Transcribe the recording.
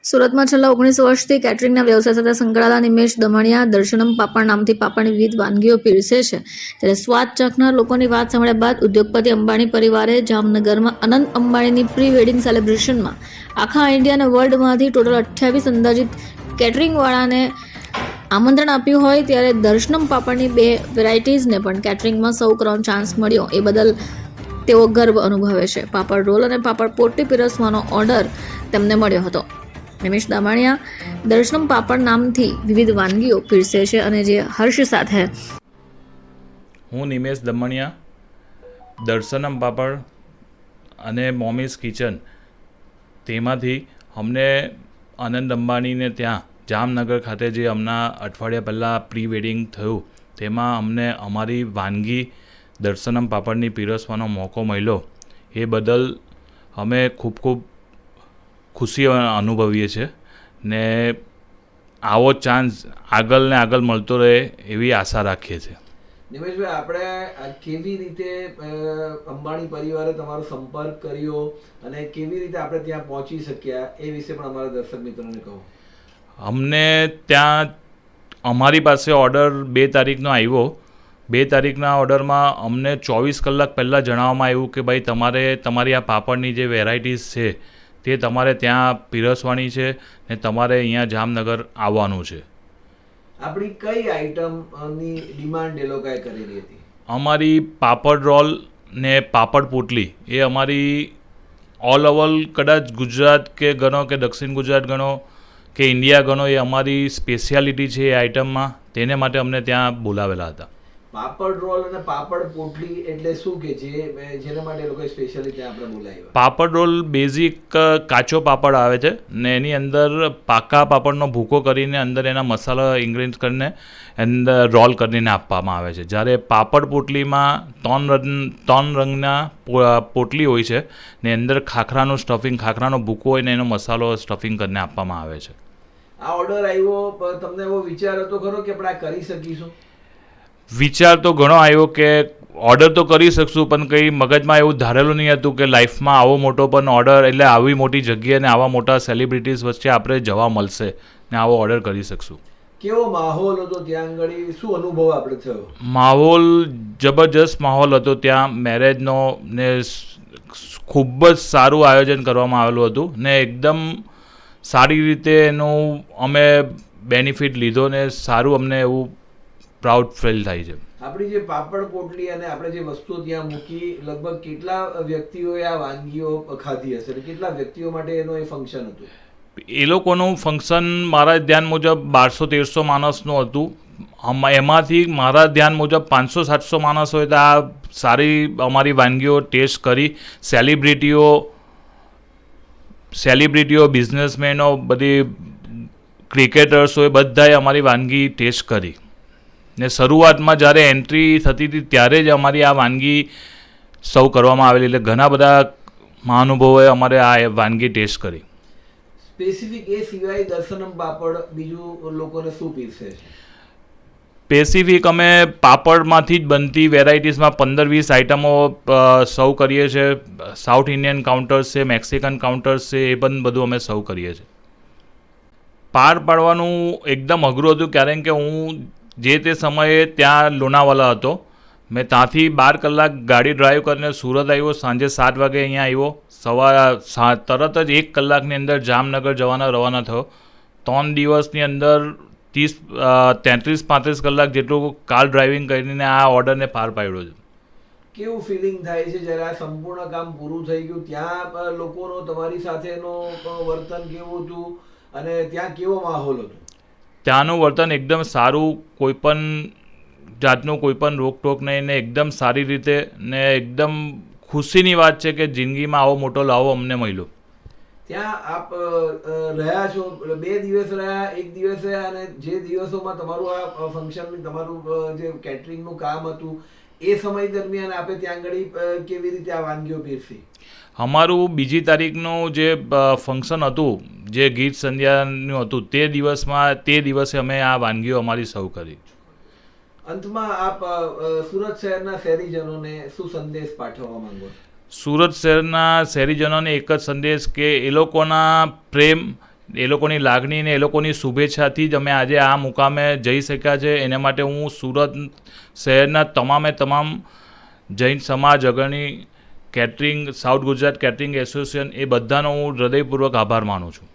સુરતમાં છેલ્લા 19 વર્ષથી કેટરિંગના વ્યવસાય સાથે સંકળાયેલા નિમેશ દમણિયા દર્શનમ પાપડ નામથી પાપડની વિવિધ વાનગીઓ પીરસે છે. ત્યારે સ્વાદ ચાખનાર લોકોની વાત સાંભળ્યા બાદ ઉદ્યોગપતિ અંબાણી પરિવારે જામનગરમાં અનંત અંબાણીની પ્રી વેડિંગ સેલિબ્રેશનમાં આખા ઇન્ડિયા અને વર્લ્ડમાંથી ટોટલ 28 અંદાજિત કેટરિંગવાળાને આમંત્રણ આપ્યું હોય ત્યારે દર્શનમ પાપડની 2 વેરાયટીઝને પણ કેટરિંગમાં સર્વ કરવાનો ચાન્સ મળ્યો એ બદલ તેઓ ગર્વ અનુભવે છે. પાપડ રોલ અને પાપડ પોટલી પીરસવાનો ઓર્ડર તેમને મળ્યો હતો. નિમેશ દમણિયા દર્શનમ પાપડ નામથી વિવિધ વાનગીઓ પીરસે છે અને જે હર્ષ સાથે હું નિમેશ દમણિયા દર્શનમ પાપડ અને મોમીઝ કિચન તેમાંથી અમને આનંદ અંબાણીને ત્યાં જામનગર ખાતે જે હમણાં અઠવાડિયા પહેલાં પ્રી વેડિંગ થયું તેમાં અમને અમારી વાનગી દર્શનમ પાપડની પીરસવાનો મોકો મળ્યો એ બદલ અમે ખૂબ ખુશી અનુભવીએ છીએ ને આવો ચાન્સ આગળ ને આગળ મળતો રહે એવી આશા રાખીએ છીએ. નિમેશભાઈ, આપણે કેવી રીતે અંબાણી પરિવારે તમારો સંપર્ક કર્યો અને કેવી રીતે આપણે ત્યાં પહોંચી શક્યા એ વિશે પણ અમારા દર્શક મિત્રોને કહો. અમને ત્યાં અમારી પાસે ઓર્ડર 2 તારીખનો આવ્યો. 2 તારીખના ઓર્ડરમાં અમને 24 કલાક પહેલાં જણાવવામાં આવ્યું કે ભાઈ તમારે તમારી આ પાપડની જે વેરાયટીઝ છે તે તમારે ત્યાં પીરસવાની છે ને તમારે અહીંયા જામનગર આવવાનું છે. આપણી કઈ આઈટમની ડિમાન્ડ એ લોકોએ કરેલી હતી? અમારી પાપડ રોલ ને પાપડ પોટલી એ અમારી ઓલ ઓવર કદાચ ગુજરાત કે ગણો કે દક્ષિણ ગુજરાત ગણો કે ઇન્ડિયા ગણો એ અમારી સ્પેશિયાલિટી છે એ આઈટમમાં, તેને માટે અમને ત્યાં બોલાવેલા હતા. પાપડ રોલ અને પાપડ પોટલી એટલે શું કે જેના માટે એ લોકોએ સ્પેશિયલી ત્યાં આપણે બોલાવ્યા? પાપડ રોલ બેઝિક કાચો પાપડ આવે છે ને એની અંદર પાકા પાપડનો ભૂકો કરીને અંદર એના મસાલા ઇન્ગ્રેડિયન્ટ્સ કરીને અંદર રોલ કરીને આપવામાં આવે છે. જ્યારે પાપડ પોટલીમાં 3 રંગના પોટલી હોય છે ને અંદર ખાખરાનું સ્ટફિંગ, ખાખરાનો ભૂકો હોય ને એનો મસાલો સ્ટફિંગ કરીને આપવામાં આવે છે. આ ઓર્ડર આવ્યો, તમને એવો વિચાર હતો ખરો કે આપણે આ કરી શકીશું? વિચાર તો ઘણો આવ્યો કે ઓર્ડર તો કરી શકશું, પણ કંઈ મગજમાં એવું ધારેલું નહીં હતું કે લાઈફમાં આવો મોટો પણ ઓર્ડર, એટલે આવી મોટી જગ્યાએ ને આવા મોટા સેલિબ્રિટીઝ વચ્ચે આપણે જવા મળશે ને આવો ઓર્ડર કરી શકશું. કેવો માહોલ હતો ત્યાં આગળ? શું અનુભવ આપણે થયો? માહોલ જબરજસ્ત માહોલ હતો ત્યાં મેરેજનો ને ખૂબ જ સારું આયોજન કરવામાં આવેલું હતું ને એકદમ સારી રીતે એનું અમે બેનિફિટ લીધો ને સારું અમને એવું પ્રાઉડ ફીલ થાય છે. આપણી જે પાપડ પોટલી અને આપણે જે વસ્તુઓ ત્યાં મૂકી, લગભગ કેટલા વ્યક્તિઓએ આ વાનગીઓ ખાધી હશે? કેટલા વ્યક્તિઓ માટે એનો એ ફંક્શન હતું? એ લોકોનું ફંક્શન મારા ધ્યાન મુજબ 1200-1300 માણસનું હતું. એમાંથી મારા ધ્યાન મુજબ 500-700 માણસોએ તો આ સારી અમારી વાનગીઓ ટેસ્ટ કરી. સેલિબ્રિટીઓ, બિઝનેસમેનો, બધી ક્રિકેટર્સોએ બધાએ અમારી વાનગી ટેસ્ટ કરી ને શરૂઆતમાં જ્યારે એન્ટ્રી થતી હતી ત્યારે જ અમારી આ વાનગી સર્વ કરવામાં આવેલી, એટલે ઘણા બધા મહાનુભાવોએ અમારે આ વાનગી ટેસ્ટ કરી. સ્પેસિફિક એ સિવાય દર્શનમ પાપડ બીજું લોકોને શું પીરસે છે? સ્પેસિફિક અમે પાપડમાંથી જ બનતી વેરાયટીઝમાં 15-20 આઇટમો સર્વ કરીએ છીએ. સાઉથ ઇન્ડિયન કાઉન્ટર્સ છે, મેક્સિકન કાઉન્ટર્સ છે, એ પણ બધું અમે સર્વ કરીએ છીએ. પાર પાડવાનું એકદમ અઘરું હતું કારણ કે હું જે તે સમયે ત્યાં લોનાવાલા હતો. મેં ત્યાંથી 12 કલાક ગાડી ડ્રાઈવ કરીને સુરત આવ્યો, સાંજે 7 વાગે અહીંયા આવ્યો, તરત જ 1 કલાકની અંદર જામનગર જવાના રવાના થયો. 3 દિવસની અંદર 33-35 કલાક જેટલું કાર ડ્રાઇવિંગ કરીને આ ઓર્ડરને પાર પાડ્યો છે. કેવું ફિલિંગ થાય છે જ્યારે આ સંપૂર્ણ કામ પૂરું થઈ ગયું? ત્યાં લોકોનો તમારી સાથેનો વર્તન કેવું હતું અને ત્યાં કેવો માહોલ હતો? ત્યાંનું વર્તન એકદમ સારું, કોઈપણ જાતનું કોઈપણ રોકટોક નહીં ને એકદમ સારી રીતે ને એકદમ ખુશીની વાત છે કે જિંદગીમાં આવો મોટો લાવો અમને મળ્યો. ત્યાં આપ રહ્યા છો, 2 દિવસ રહ્યા, 1 દિવસ રહ્યા, અને જે દિવસોમાં તમારું આ ફંક્શન, તમારું જે કેટરિંગનું કામ હતું એ સમય દરમિયાન આપે ત્યાં આગળ કેવી રીતે આ વાનગીઓ પીરસી? અમારું 2જી તારીખનું જે ફંક્શન હતું, જે ગીત સંધ્યાનું હતું, તે દિવસે અમે આ વાનગીઓ અમારી સર્વ કરી. અંતમાં આપ સુરત શહેરના શહેરીજનોને શું સંદેશ પાઠવવા માંગો છો? સુરત શહેરના શહેરીજનોને એક જ સંદેશ કે એ લોકોના પ્રેમ એ લોકોની લાગણી ને એ લોકોની શુભેચ્છાથી જ અમે આજે આ મુકામે જઈ શક્યા છે. એના માટે હું સુરત શહેરના તમામ જૈન સમાજ અગ્રણી catering south Gujarat catering association એ બધાનો હું હૃદયપૂર્વક આભાર માનું છું.